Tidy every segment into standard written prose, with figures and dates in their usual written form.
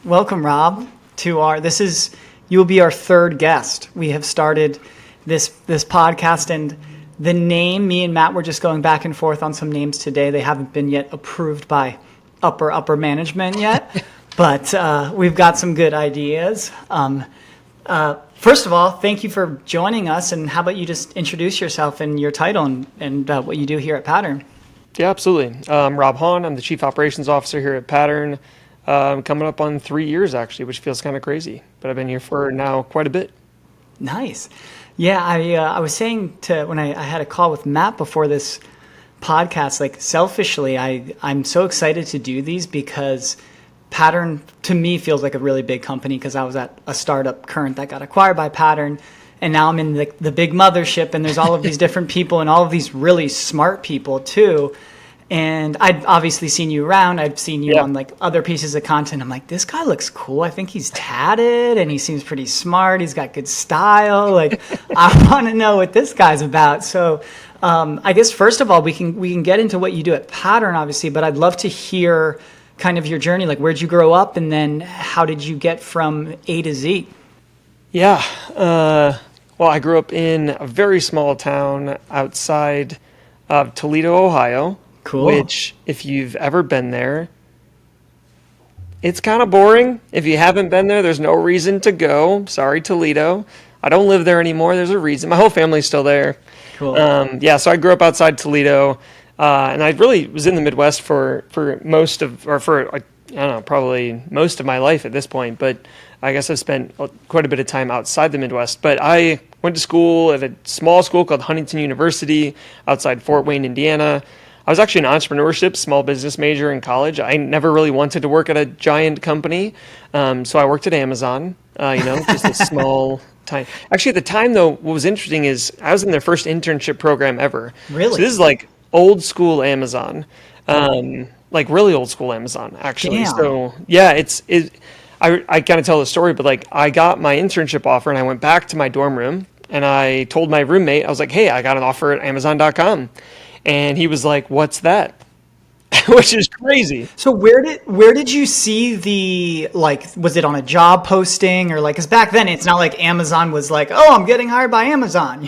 Welcome, Rob, to you will be our third guest. We have started this podcast, and the name, me and Matt were just going back and forth on some names today. They haven't been yet approved by upper management yet, but we've got some good ideas. First of all, thank you for joining us, and how about you just introduce yourself and your title and what you do here at Pattern? Yeah, absolutely. Rob Hahn, I'm the Chief Operations Officer here at Pattern. Coming up on 3 years, actually, which feels kind of crazy. But I've been here for now quite a bit. Nice. Yeah, I was saying when I had a call with Matt before this podcast, like selfishly, I'm so excited to do these because Pattern, to me, feels like a really big company because I was at a startup Current that got acquired by Pattern. And now I'm in the big mothership, and there's all of these different people and all of these really smart people, too. And I've obviously seen you around. I've seen you on like other pieces of content. I'm like, this guy looks cool. I think he's tatted and he seems pretty smart. He's got good style. Like, I want to know what this guy's about. So I guess first of all, we can get into what you do at Pattern, obviously, but I'd love to hear kind of your journey. Like, where'd you grow up, and then how did you get from A to Z? Yeah. Well, I grew up in a very small town outside of Toledo, Ohio. Cool. Which, if you've ever been there, it's kind of boring. If you haven't been there, there's no reason to go. Sorry, Toledo. I don't live there anymore. There's a reason. My whole family's still there. Cool. So I grew up outside Toledo, and I really was in the Midwest for probably most of my life at this point. But I guess I've spent quite a bit of time outside the Midwest. But I went to school at a small school called Huntington University outside Fort Wayne, Indiana. I was actually an entrepreneurship, small business major in college. I never really wanted to work at a giant company, so I worked at Amazon, just a small time. Actually, at the time, though, what was interesting is I was in their first internship program ever. Really? So this is like old school Amazon, like really old school Amazon, actually. Damn. So, yeah, I kind of tell the story, but like I got my internship offer, and I went back to my dorm room, and I told my roommate, I was like, hey, I got an offer at Amazon.com. And he was like, what's that? Which is crazy. So where did you see was it on a job posting, or like, because back then it's not like Amazon was like, oh, I'm getting hired by Amazon,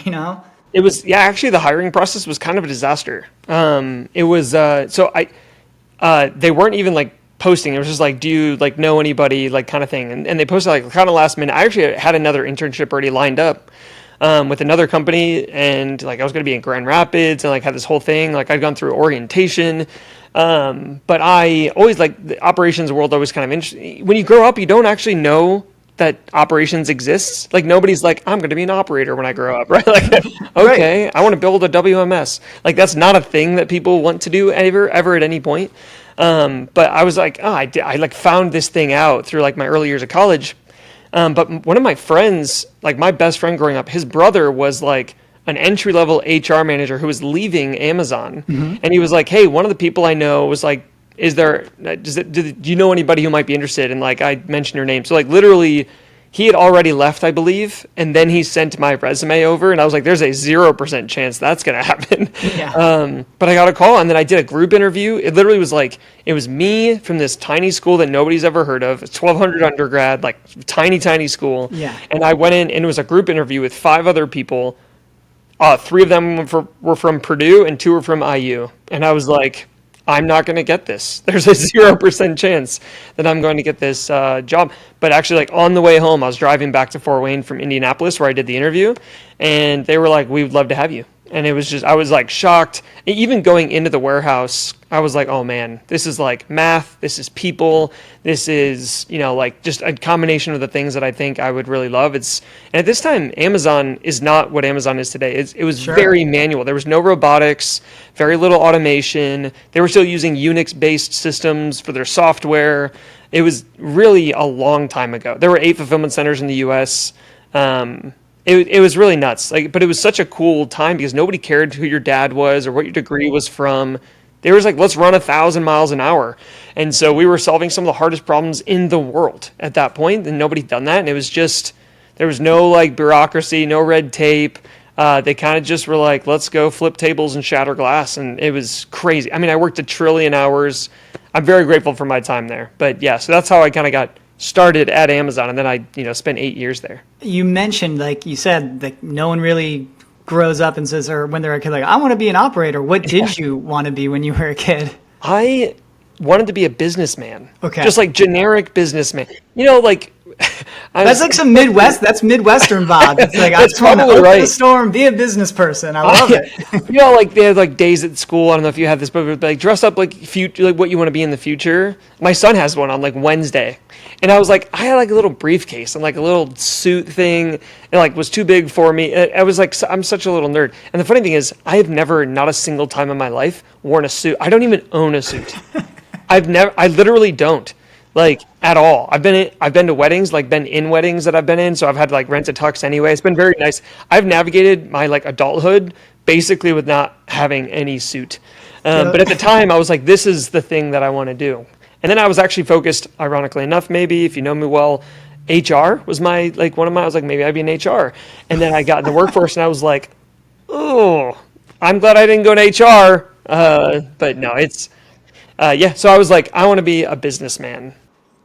It was, actually the hiring process was kind of a disaster. It was, they weren't even like posting. It was just like, do you like know anybody, like kind of thing. And they posted like kind of last minute. I actually had another internship already lined up. With another company, and like I was going to be in Grand Rapids, and like had this whole thing. Like I'd gone through orientation, but I always like the operations world. Always kind of interesting. When you grow up, you don't actually know that operations exists. Like nobody's like, I'm going to be an operator when I grow up, right? Like, okay, right. I want to build a WMS. Like that's not a thing that people want to do ever at any point. But I was like, I like found this thing out through like my early years of college. But one of my friends, like my best friend growing up, his brother was like an entry-level HR manager who was leaving Amazon. Mm-hmm. And he was like, hey, one of the people I know was like, do you know anybody who might be interested? And like, I mentioned your name. So like literally he had already left, I believe. And then he sent my resume over, and I was like, there's a 0% chance that's going to happen. Yeah. But I got a call, and then I did a group interview. It literally was like, it was me from this tiny school that nobody's ever heard of. It's 1,200 undergrad, like tiny school. Yeah. And I went in, and it was a group interview with 5 other people. 3 of them were from Purdue, and 2 were from IU. And I was like, I'm not going to get this. There's a 0% chance that I'm going to get this job. But actually, like on the way home, I was driving back to Fort Wayne from Indianapolis where I did the interview, and they were like, we would love to have you. And it was just, I was like shocked. Even going into the warehouse, I was like, oh man, this is like math, this is people, this is, like just a combination of the things that I think I would really love. And at this time, Amazon is not what Amazon is today. It was very manual. There was no robotics, very little automation. They were still using Unix-based systems for their software. It was really a long time ago. There were 8 fulfillment centers in the US. It was really nuts. But it was such a cool time because nobody cared who your dad was or what your degree was from. They were like, let's run 1,000 miles an hour. And so we were solving some of the hardest problems in the world at that point, and nobody had done that. And it was just, there was no like bureaucracy, no red tape. They kind of just were like, let's go flip tables and shatter glass. And it was crazy. I mean, I worked 1 trillion hours. I'm very grateful for my time there. But yeah, so that's how I kind of got started at Amazon, and then I, spent 8 years there. You mentioned, like you said, like no one really grows up and says, or when they're a kid, like, I want to be an operator. What did you want to be when you were a kid? I wanted to be a businessman. Okay. Just like generic businessman. Like that's like some that's Midwestern vibe. It's like, I just want to open a store and be a business person. I love it. Like they had like days at school. I don't know if you had this, but like dress up like future, like what you want to be in the future. My son has one on like Wednesday. And I was like, I had like a little briefcase and like a little suit thing, and like was too big for me. I was like, I'm such a little nerd. And the funny thing is, I have never, not a single time in my life, worn a suit. I don't even own a suit. I literally don't, like, at all. I've been to weddings, like been in weddings that I've been in, so I've had to like rent a tux anyway. It's been very nice. I've navigated my like adulthood basically with not having any suit. But at the time, I was like, this is the thing that I want to do. And then I was actually focused, ironically enough, maybe if you know me well, HR was I was like, maybe I'd be in HR. And then I got in the workforce and I was like, oh, I'm glad I didn't go to HR. But no, so I was like, I want to be a businessman.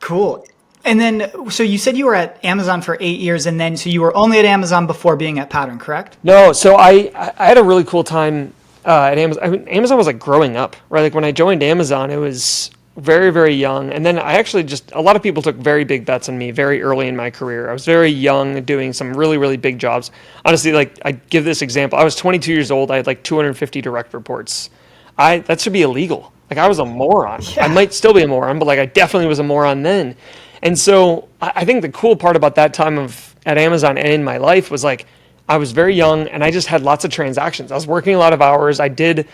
Cool. And then, so you said you were at Amazon for 8 years, and then, so you were only at Amazon before being at Pattern, correct? No, so I had a really cool time at Amazon. I mean, Amazon was like growing up, right? Like when I joined Amazon, it was very, very young. And then I actually a lot of people took very big bets on me very early in my career. I was very young, doing some really, really big jobs. Honestly, like I give this example. I was 22 years old. I had like 250 direct reports. That should be illegal. Like I was a moron. Yeah. I might still be a moron, but like I definitely was a moron then. And so I think the cool part about that time at Amazon and in my life was like, I was very young and I just had lots of transactions. I was working a lot of hours. I did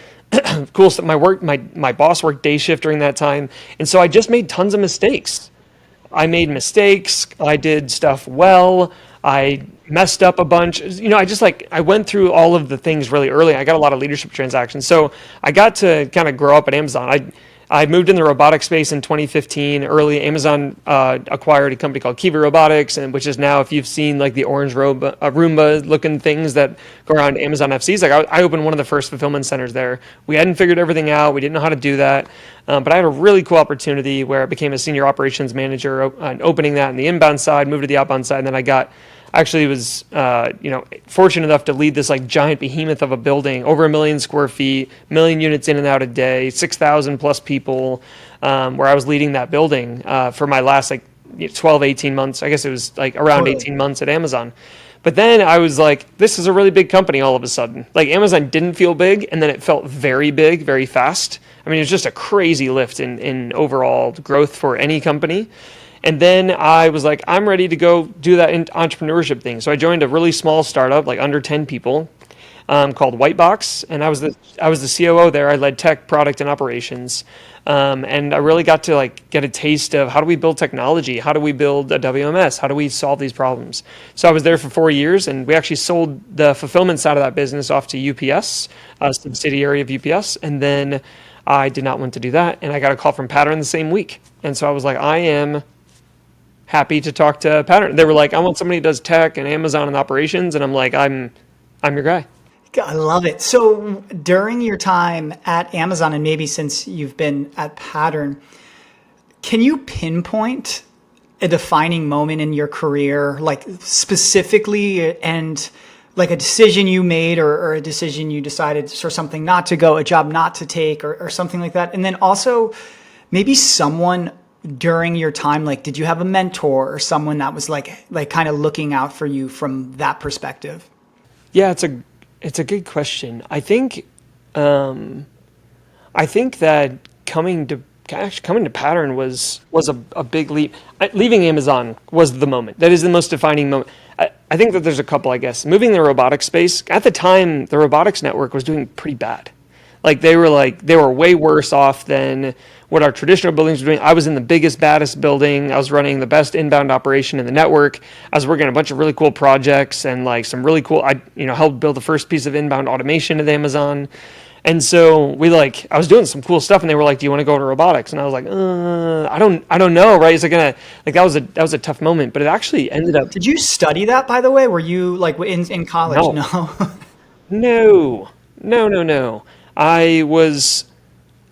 cool stuff. My boss worked day shift during that time. And so I just made tons of mistakes. I made mistakes. I did stuff well. I messed up a bunch. I went through all of the things really early. I got a lot of leadership transactions. So I got to kind of grow up at Amazon. I moved in the robotic space in 2015. Early Amazon acquired a company called Kiva Robotics, and which is now, if you've seen like the orange Roomba looking things that go around Amazon FCs, like I opened one of the first fulfillment centers there. We hadn't figured everything out. We didn't know how to do that. But I had a really cool opportunity where I became a senior operations manager, opening that on the inbound side, moved to the outbound side, and then was fortunate enough to lead this like giant behemoth of a building, over 1 million square feet, million units in and out a day, 6,000 plus people, where I was leading that building for my last 12, 18 months. I guess it was like around 18 months at Amazon. But then I was like, this is a really big company all of a sudden. Like Amazon didn't feel big, and then it felt very big, very fast. I mean, it was just a crazy lift in overall growth for any company. And then I was like, I'm ready to go do that entrepreneurship thing. So I joined a really small startup, like under 10 people, called Whitebox, and I was the COO there. I led tech, product, and operations, and I really got to like get a taste of how do we build technology, how do we build a WMS, how do we solve these problems. So I was there for 4 years, and we actually sold the fulfillment side of that business off to UPS, a subsidiary of UPS, and then I did not want to do that, and I got a call from Pattern the same week, and so I was like, I am happy to talk to Pattern. They were like, I want somebody who does tech and Amazon and operations. And I'm like, I'm your guy. I love it. So during your time at Amazon, and maybe since you've been at Pattern, can you pinpoint a defining moment in your career, like specifically, and like a decision you made or a decision you decided for something not to go, a job not to take, or something like that? And then also maybe someone during your time, like, did you have a mentor or someone that was like kind of looking out for you from that perspective? Yeah, it's a good question. I think that coming to Pattern was a big leap. Leaving Amazon was the moment. That is the most defining moment. I think that there's a couple, I guess. Moving the robotics space, at the time, the robotics network was doing pretty bad. Like they were way worse off than what our traditional buildings were doing. I was in the biggest, baddest building. I was running the best inbound operation in the network. I was working on a bunch of really cool projects and like some really cool, I helped build the first piece of inbound automation at Amazon. And so I was doing some cool stuff, and they were like, do you want to go to robotics? And I was like, I don't know. Right. Is it gonna, like, that was a tough moment, but it actually ended up. Did you study that, by the way? Were you like in college? No. No.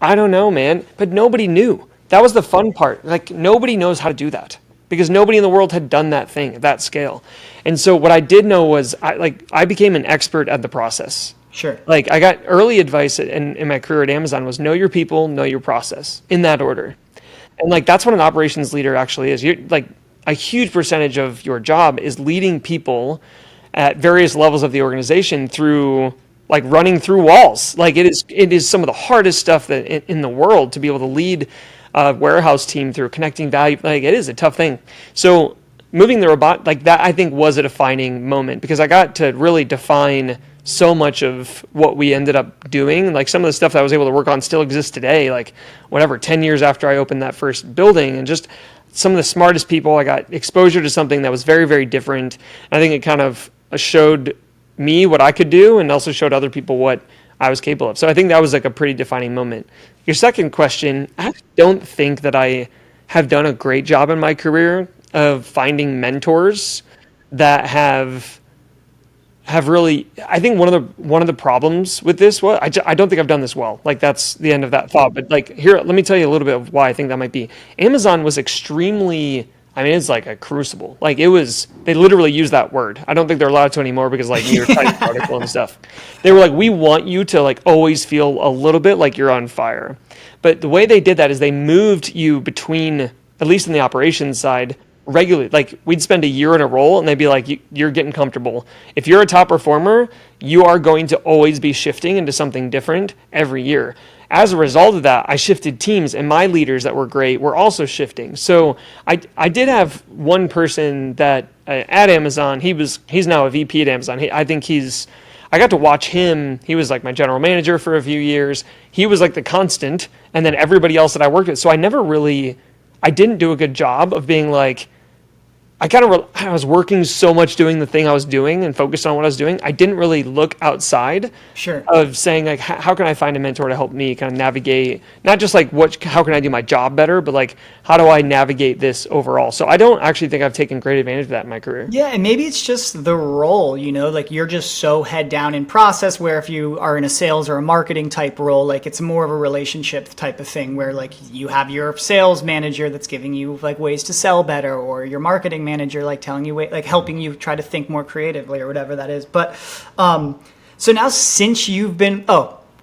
I don't know, man, but nobody knew. That was the fun part. Like nobody knows how to do that. because nobody in the world had done that thing at that scale. And so what I did know was I became an expert at the process. Sure. Like I got early advice in my career at Amazon was know your people, know your process, in that order. And like that's what an operations leader actually is. You're like a huge percentage of your job is leading people at various levels of the organization through like running through walls. Like it is some of the hardest stuff that in the world to be able to lead a warehouse team through connecting value. Like it is a tough thing. So moving the robot like that, I think was a defining moment because I got to really define so much of what we ended up doing. Like some of the stuff that I was able to work on still exists today, like whatever, 10 years after I opened that first building, and just some of the smartest people. I got exposure to something that was very, very different. And I think it kind of showed me what I could do and also showed other people what I was capable of. So I think that was like a pretty defining moment. Your second question, I don't think that I have done a great job in my career of finding mentors that have really, I think one of the problems with this was I don't think I've done this well. Like that's the end of that thought. But like here, let me tell you a little bit of why I think that might be. Amazon was extremely, I mean, it's like a crucible. Like it was, they literally used that word. I don't think they're allowed to anymore because like New York Times article and stuff. They were like, we want you to like always feel a little bit like you're on fire. But the way they did that is they moved you between, at least in the operations side, regularly. Like we'd spend a year in a role and they'd be like, you're getting comfortable. If you're a top performer, you are going to always be shifting into something different every year. As a result of that, I shifted teams and my leaders that were great were also shifting. So I did have one person that at Amazon, he's now a VP at Amazon. I got to watch him. He was like my general manager for a few years. He was like the constant, and then everybody else that I worked with. So I didn't do a good job of being like, I was working so much doing the thing I was doing and focused on what I was doing. I didn't really look outside of saying like, how can I find a mentor to help me kind of navigate, not just like how can I do my job better, but like, how do I navigate this overall? So I don't actually think I've taken great advantage of that in my career. Yeah. And maybe it's just the role, like you're just so head down in process where if you are in a sales or a marketing type role, like it's more of a relationship type of thing where like you have your sales manager that's giving you like ways to sell better, or your marketing manager like telling you like helping you try to think more creatively or whatever that is. But so now since you've been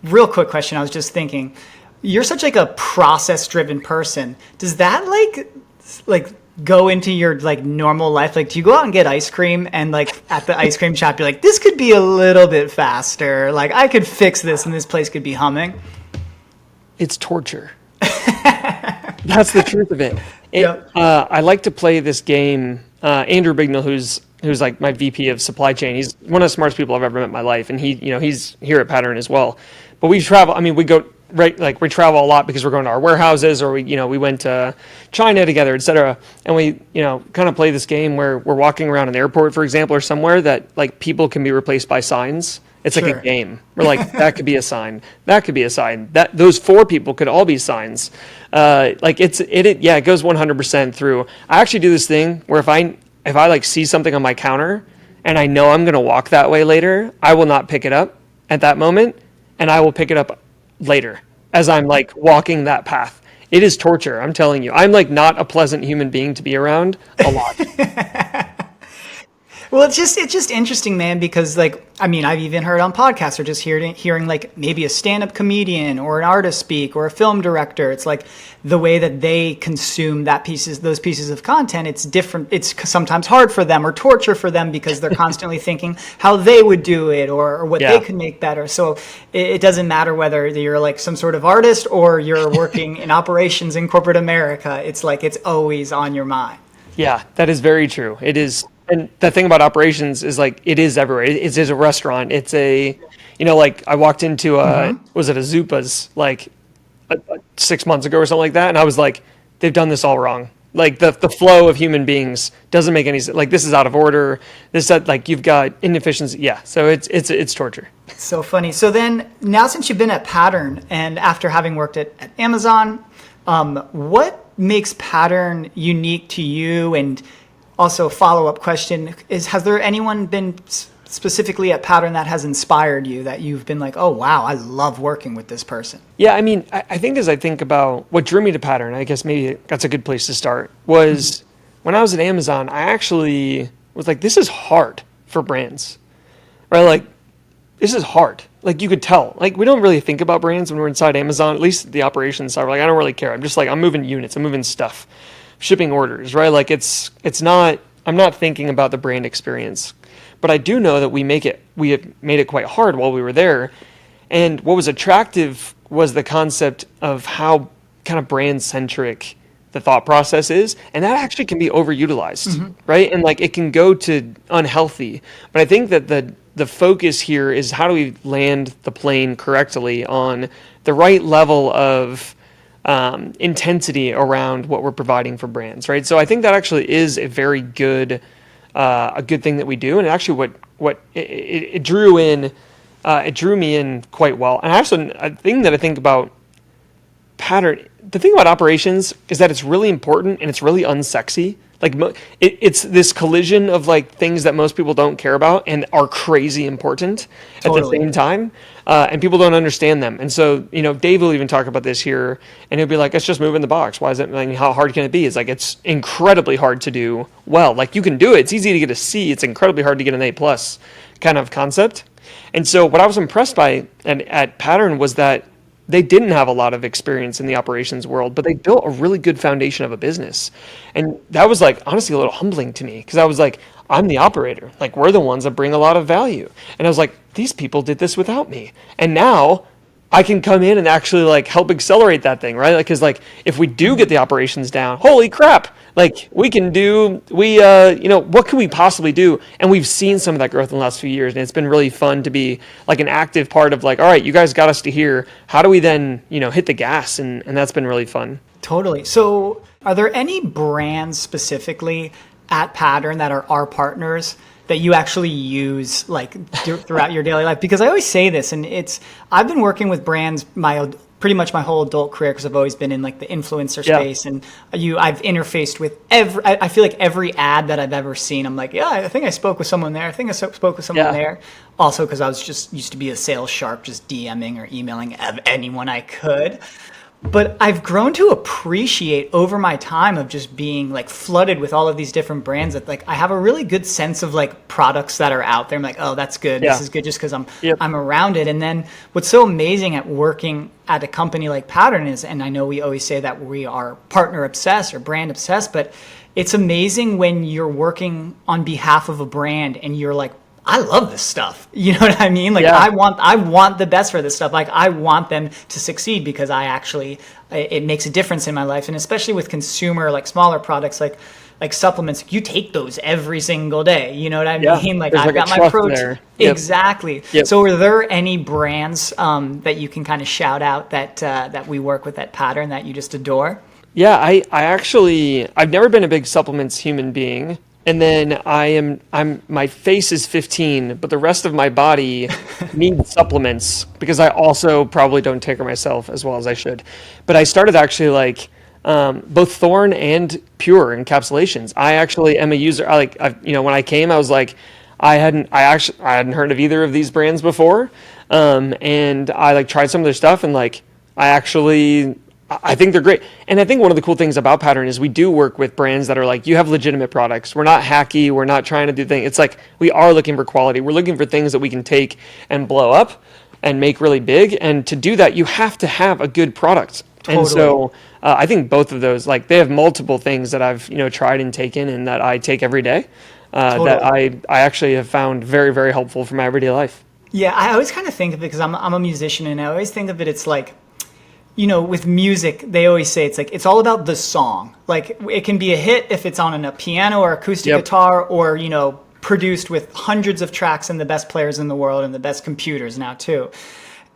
real quick question, I was just thinking, you're such like a process driven person. Does that like go into your like normal life? Like do you go out and get ice cream and like at the ice cream shop you're like, this could be a little bit faster, like I could fix this and this place could be humming? It's torture. That's the truth of it. Yep. I like to play this game. Andrew Bignell, who's like my VP of supply chain, he's one of the smartest people I've ever met in my life, and he's here at Pattern as well. But we travel. I mean, we travel a lot because we're going to our warehouses, or we went to China together, etc. And we kind of play this game where we're walking around an airport, for example, or somewhere that like people can be replaced by signs. It's like a game. We're like, that could be a sign. That could be a sign. That those four people could all be signs. It goes 100% through. I actually do this thing where if I like see something on my counter and I know I'm going to walk that way later, I will not pick it up at that moment, and I will pick it up later as I'm like walking that path. It is torture. I'm telling you. I'm like not a pleasant human being to be around a lot. Well, it's just interesting, man, because like, I mean, I've even heard on podcasts or just hearing like maybe a stand-up comedian or an artist speak or a film director. It's like the way that they consume those pieces of content. It's different. It's sometimes hard for them or torture for them because they're constantly thinking how they would do it or what they could make better. So it doesn't matter whether you're like some sort of artist or you're working in operations in corporate America. It's like, it's always on your mind. Yeah, that is very true. It is. And the thing about operations is like, it is everywhere. It's a restaurant. It's like I walked into was it a Zupa's like 6 months ago or something like that. And I was like, they've done this all wrong. Like the flow of human beings doesn't make any sense. Like this is out of order. Like you've got inefficiency. Yeah. So it's torture. It's so funny. So then now since you've been at Pattern and after having worked at Amazon, what makes Pattern unique to you? And also, follow-up question is, has there anyone been specifically at Pattern that has inspired you, that you've been like, oh, wow, I love working with this person? Yeah, I mean, I think as I think about what drew me to Pattern, I guess maybe that's a good place to start, was when I was at Amazon, I actually was like, this is hard for brands, right? Like, this is hard. Like, you could tell. Like, we don't really think about brands when we're inside Amazon, at least the operations side. We're like, I don't really care. I'm just like, I'm moving units, I'm moving stuff, shipping orders, right? Like, it's not, I'm not thinking about the brand experience. But I do know that we have made it quite hard while we were there. And what was attractive was the concept of how kind of brand centric the thought process is. And that actually can be overutilized, right? And like, it can go to unhealthy. But I think that the focus here is how do we land the plane correctly on the right level of intensity around what we're providing for brands, right? So I think that actually is a very good thing that we do, and actually it drew me in quite well. And also a thing that I think about Pattern, the thing about operations is that it's really important and it's really unsexy. Like it's this collision of like things that most people don't care about and are crazy important at the same time, and people don't understand them. And so, Dave will even talk about this here, and he'll be like, "It's just moving the box. Why is it? Like, how hard can it be?" It's like it's incredibly hard to do well. Like you can do it. It's easy to get a C. It's incredibly hard to get an A plus, kind of concept. And so, what I was impressed by at Pattern was that they didn't have a lot of experience in the operations world, but they built a really good foundation of a business. And that was like, honestly, a little humbling to me because I was like, I'm the operator. Like, we're the ones that bring a lot of value. And I was like, these people did this without me. And now I can come in and actually like help accelerate that thing, right? Like, cause like if we do get the operations down, holy crap, like what can we possibly do? And we've seen some of that growth in the last few years, and it's been really fun to be like an active part of like, all right, you guys got us to here. How do we then, hit the gas? And that's been really fun. Totally. So are there any brands specifically at Pattern that are our partners that you actually use like throughout your daily life? Because I always say this, and I've been working with brands pretty much my whole adult career because I've always been in like the influencer space, and I've interfaced with I feel like every ad that I've ever seen, I'm like, yeah, I think I spoke with someone there. I think I spoke with someone there. Also, because I was just used to be a sales shark, just DMing or emailing anyone I could. But I've grown to appreciate over my time of just being like flooded with all of these different brands that like I have a really good sense of like products that are out there. I'm like, oh, that's good. This is good just because I'm around it. And then what's so amazing at working at a company like Pattern is, and I know we always say that we are partner obsessed or brand obsessed, but it's amazing when you're working on behalf of a brand and you're like, I love this stuff. You know what I mean? Like I want the best for this stuff. Like I want them to succeed because it makes a difference in my life. And especially with consumer, like smaller products, like supplements, you take those every single day. You know what I mean? Like I've got my protein. Exactly. Yep. So are there any brands that you can kind of shout out that we work with at Pattern that you just adore? Yeah, I've never been a big supplements human being. And then my face is 15, but the rest of my body needs supplements because I also probably don't take care of myself as well as I should. But I started actually like both Thorne and Pure encapsulations. I actually am a user. When I came, I was like, I hadn't heard of either of these brands before, and I like tried some of their stuff, and like I think they're great. And I think one of the cool things about Pattern is we do work with brands that are like, you have legitimate products. We're not hacky. We're not trying to do things. It's like we are looking for quality. We're looking for things that we can take and blow up and make really big. And to do that, you have to have a good product. Totally. And so I think both of those, like they have multiple things that I've tried and taken and that I take every day that I actually have found very, very helpful for my everyday life. Yeah, I always kind of think of it because I'm a musician, and I always think of it's like, with music, they always say it's like, it's all about the song. Like it can be a hit if it's on a piano or acoustic guitar or, produced with hundreds of tracks and the best players in the world and the best computers now too.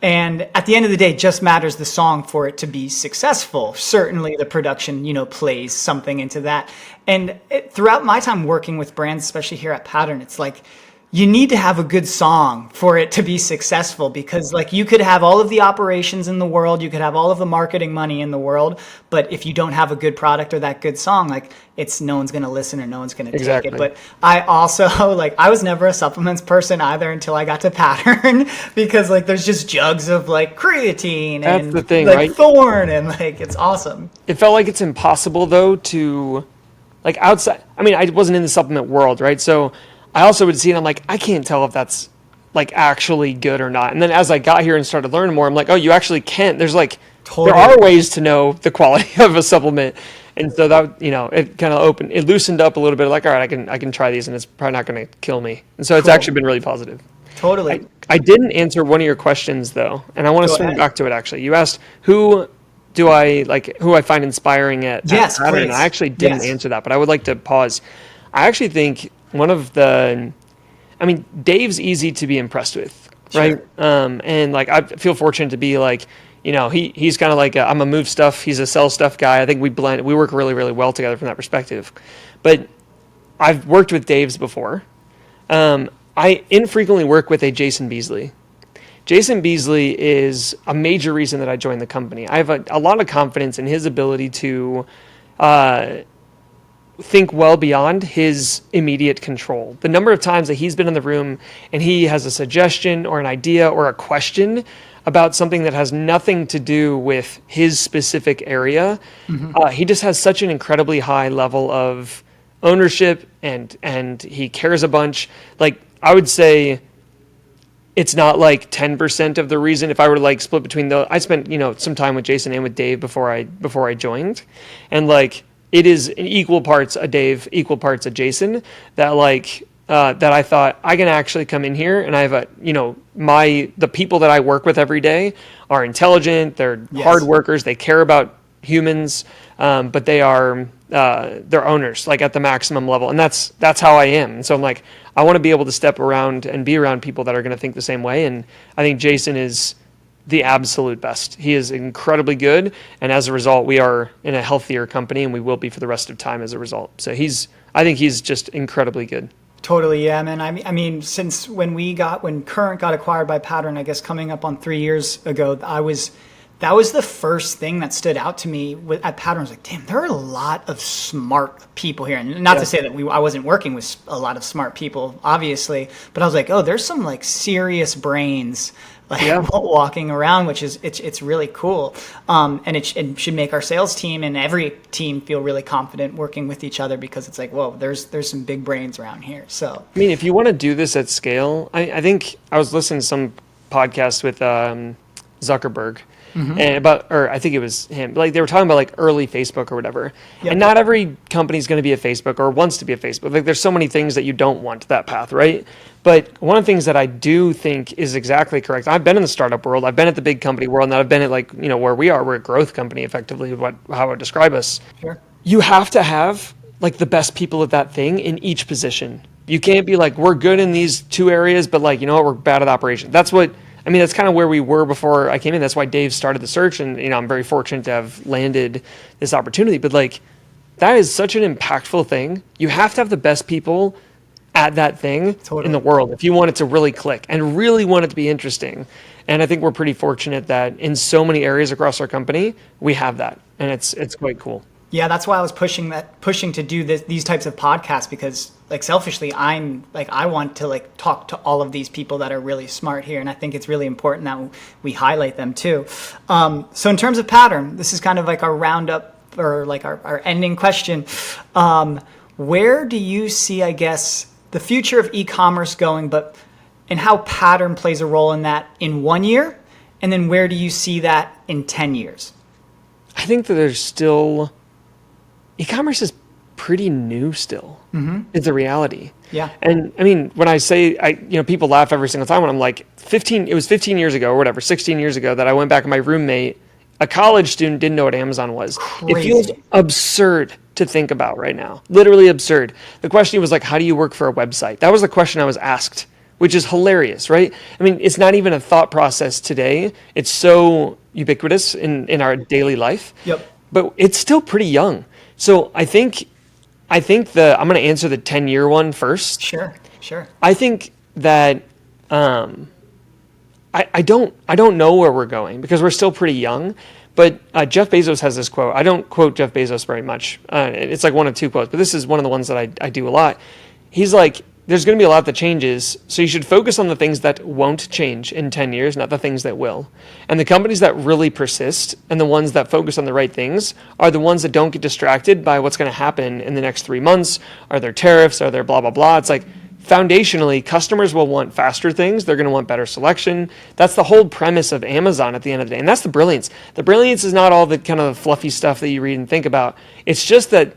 And at the end of the day, it just matters the song for it to be successful. Certainly the production, plays something into that. And throughout my time working with brands, especially here at Pattern, it's like, you need to have a good song for it to be successful because like you could have all of the operations in the world, you could have all of the marketing money in the world, but if you don't have a good product or that good song, like no one's going to listen or no one's going to take it. But I also I was never a supplements person either until I got to Pattern because like there's just jugs of like creatine and the thing, like right? Thorne and like it's awesome. It felt like it's impossible though to like outside, I mean, I wasn't in the supplement world, right? So I also would see it, I'm like, I can't tell if that's like actually good or not. And then as I got here and started learning more, I'm like, oh, you actually can. There's like, there are ways to know the quality of a supplement. And so that, it kind of it loosened up a little bit. Like, all right, I can try these and it's probably not going to kill me. And so it's actually been really positive. Totally. I didn't answer one of your questions though. And I want to swing back to it actually. You asked who I find inspiring at Pattern. And I actually didn't answer that, but I would like to pause. I actually think Dave's easy to be impressed with, right? And like, I feel fortunate to be like, he's kind of like, I'm a move stuff. He's a sell stuff guy. I think we work really, really well together from that perspective. But I've worked with Dave's before. I infrequently work with a Jason Beasley. Jason Beasley is a major reason that I joined the company. I have a lot of confidence in his ability to think well beyond his immediate control. The number of times that he's been in the room and he has a suggestion or an idea or a question about something that has nothing to do with his specific area, he just has such an incredibly high level of ownership and he cares a bunch. Like, I would say it's not like 10% of the reason. If I were to like split between I spent, some time with Jason and with Dave before I joined, and like, it is in equal parts a Dave, equal parts a Jason, that that I thought I can actually come in here and I have the people that I work with every day are intelligent, they're hard workers, they care about humans, but they're owners, like at the maximum level. And that's how I am. And so I'm like, I want to be able to step around and be around people that are going to think the same way. And I think Jason is the absolute best. He is incredibly good. And as a result, we are in a healthier company and we will be for the rest of time as a result. So I think he's just incredibly good. Totally, yeah, man. I mean, since when Current got acquired by Pattern, I guess coming up on 3 years ago, that was the first thing that stood out to me at Pattern. I was like, damn, there are a lot of smart people here. And not to say that I wasn't working with a lot of smart people, obviously, but I was like, oh, there's some like serious brains walking around, which is it's really cool, and it should make our sales team and every team feel really confident working with each other, because it's like, whoa, there's some big brains around here. So I mean, if you want to do this at scale, I think I was listening to some podcast with Zuckerberg. And I think it was him. Like, they were talking about like early Facebook or whatever. Yep. And not every company is going to be a Facebook or wants to be a Facebook. Like, there's so many things that you don't want that path, right? But one of the things that I do think is exactly correct. I've been in the startup world. I've been at the big company world, and I've been at like, where we are. We're a growth company, effectively, how I would describe us. Sure. You have to have like the best people at that thing in each position. You can't be like, we're good in these two areas, but like, we're bad at operation. That's kind of where we were before I came in. That's why Dave started the search, and I'm very fortunate to have landed this opportunity. But like, that is such an impactful thing. You have to have the best people at that thing in the world if you want it to really click and really want it to be interesting. And I think we're pretty fortunate that in so many areas across our company, we have that, and it's quite cool. Yeah, that's why I was pushing to do these types of podcasts, because like selfishly, I want to like talk to all of these people that are really smart here, and I think it's really important that we highlight them too. So in terms of Pattern, this is kind of like our roundup, or like our ending question. Where do you see, I guess, the future of e-commerce going, and how Pattern plays a role in that in 1 year, and then where do you see that in 10 years? I think that there's still... E-commerce is pretty new still. It's a reality. Yeah. And I mean, when I say, people laugh every single time when I'm like, it was 15 years ago or whatever, 16 years ago, that I went back and my roommate, a college student, didn't know what Amazon was. Crazy. It feels absurd to think about right now. Literally absurd. The question was like, how do you work for a website? That was the question I was asked, which is hilarious, right? I mean, it's not even a thought process today. It's so ubiquitous in our daily life. Yep. But it's still pretty young. So I think I'm going to answer the 10-year one first. Sure. I think that I don't know where we're going, because we're still pretty young. But Jeff Bezos has this quote. I don't quote Jeff Bezos very much. It's like one of two quotes, but this is one of the ones that I do a lot. He's like, there's going to be a lot that changes. So you should focus on the things that won't change in 10 years, not the things that will. And the companies that really persist and the ones that focus on the right things are the ones that don't get distracted by what's going to happen in the next 3 months. Are there tariffs? Are there blah, blah, blah? It's like foundationally, customers will want faster things. They're going to want better selection. That's the whole premise of Amazon at the end of the day. And that's the brilliance. The brilliance is not all the kind of fluffy stuff that you read and think about. It's just that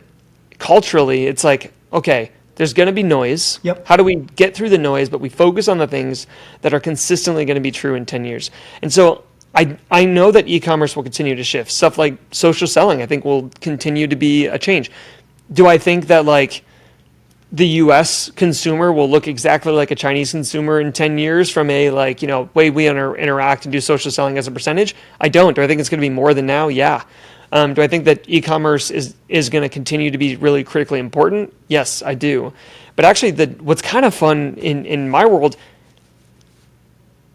culturally, it's like, okay, there's going to be noise. Yep. How do we get through the noise, but we focus on the things that are consistently going to be true in 10 years? And so I know that e-commerce will continue to shift. Stuff like social selling, I think, will continue to be a change. Do I think that like the US consumer will look exactly like a Chinese consumer in 10 years from a like, you know, way we interact and do social selling as a percentage? I don't. Do I think it's going to be more than now? Yeah. Do I think that e-commerce is going to continue to be really critically important? Yes, I do. But actually, what's kind of fun in my world,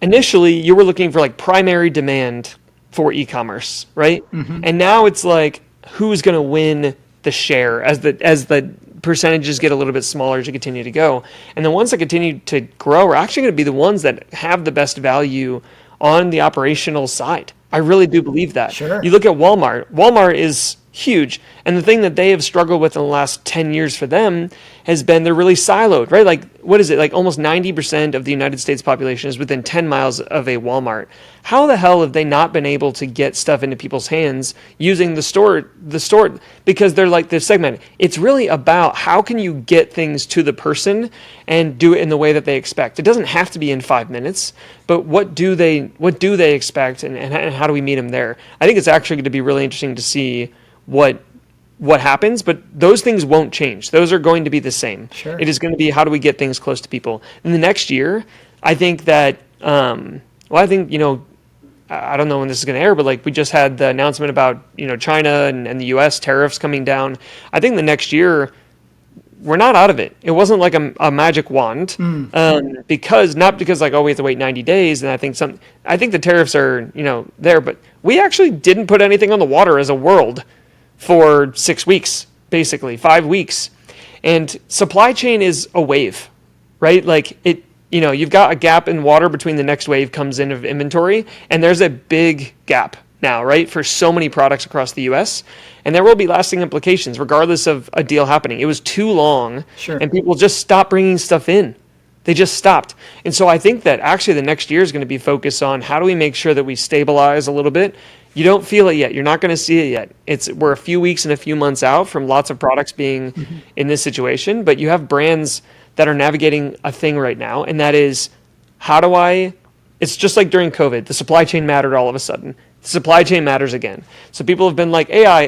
initially you were looking for like primary demand for e-commerce, right? Mm-hmm. And now it's like, who's going to win the share as the percentages get a little bit smaller to continue to go. And the ones that continue to grow are actually going to be the ones that have the best value on the operational side. I really do believe that. Sure. You look at Walmart. Walmart is huge. And the thing that they have struggled with in the last 10 years for them has been they're really siloed, right? Like, what is it? Like almost 90% of the United States population is within 10 miles of a Walmart. How the hell have they not been able to get stuff into people's hands using the store? Because they're segmented. It's really about how can you get things to the person and do it in the way that they expect. It doesn't have to be in 5 minutes, but what do they expect and how do we meet them there? I think it's actually going to be really interesting to see what happens, but those things won't change. Those are going to be the same. Sure. It is going to be how do we get things close to people. In the next year, I think that, I think, you know, I don't know when this is going to air, but like we just had the announcement about, you know, China and the US tariffs coming down. I think the next year, we're not out of it. It wasn't like a magic wand, because like, oh, we have to wait 90 days. And I think the tariffs are, you know, there, but we actually didn't put anything on the water as a world for 6 weeks, basically 5 weeks. And supply chain is a wave, right? Like it, you know, you've got a gap in water between the next wave comes in of inventory, and there's a big gap now, right, for so many products across the US. And there will be lasting implications regardless of a deal happening. It was too long, sure, and people just stopped bringing stuff in. They just stopped. And so I think that actually the next year is going to be focused on how do we make sure that we stabilize a little bit. You don't feel it yet. You're not going to see it yet. We're a few weeks and a few months out from lots of products being in this situation, but you have brands that are navigating a thing right now, and that is it's just like during COVID, the supply chain mattered all of a sudden. The supply chain matters again. So people have been like AI,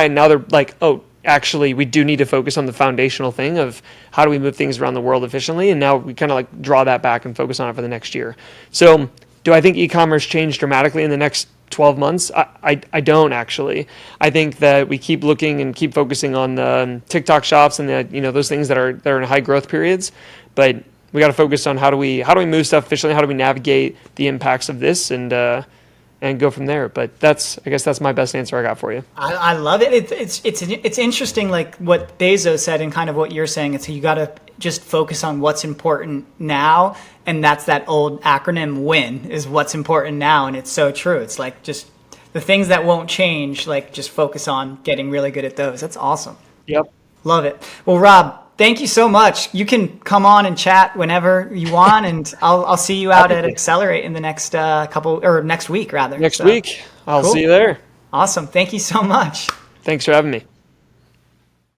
and now they're like, oh, actually, we do need to focus on the foundational thing of how do we move things around the world efficiently, and now we kind of like draw that back and focus on it for the next year. So do I think e-commerce changed dramatically in the next 12 months? I don't actually. I think that we keep looking and keep focusing on the TikTok shops and the, you know, those things that are in high growth periods, but we got to focus on how do we move stuff efficiently, how do we navigate the impacts of this and go from there. But I guess that's my best answer I got for you. I love it. It's interesting, like what Bezos said and kind of what you're saying. It's you got to just focus on what's important now, and that's that old acronym WIN is what's important now, and it's so true. It's like just the things that won't change, like just focus on getting really good at those. That's awesome. Yep. Love it. Well, Rob, thank you so much. You can come on and chat whenever you want, and I'll see you out at Accelerate in the next next week rather. Next week. I'll see you there. Awesome. Thank you so much. Thanks for having me.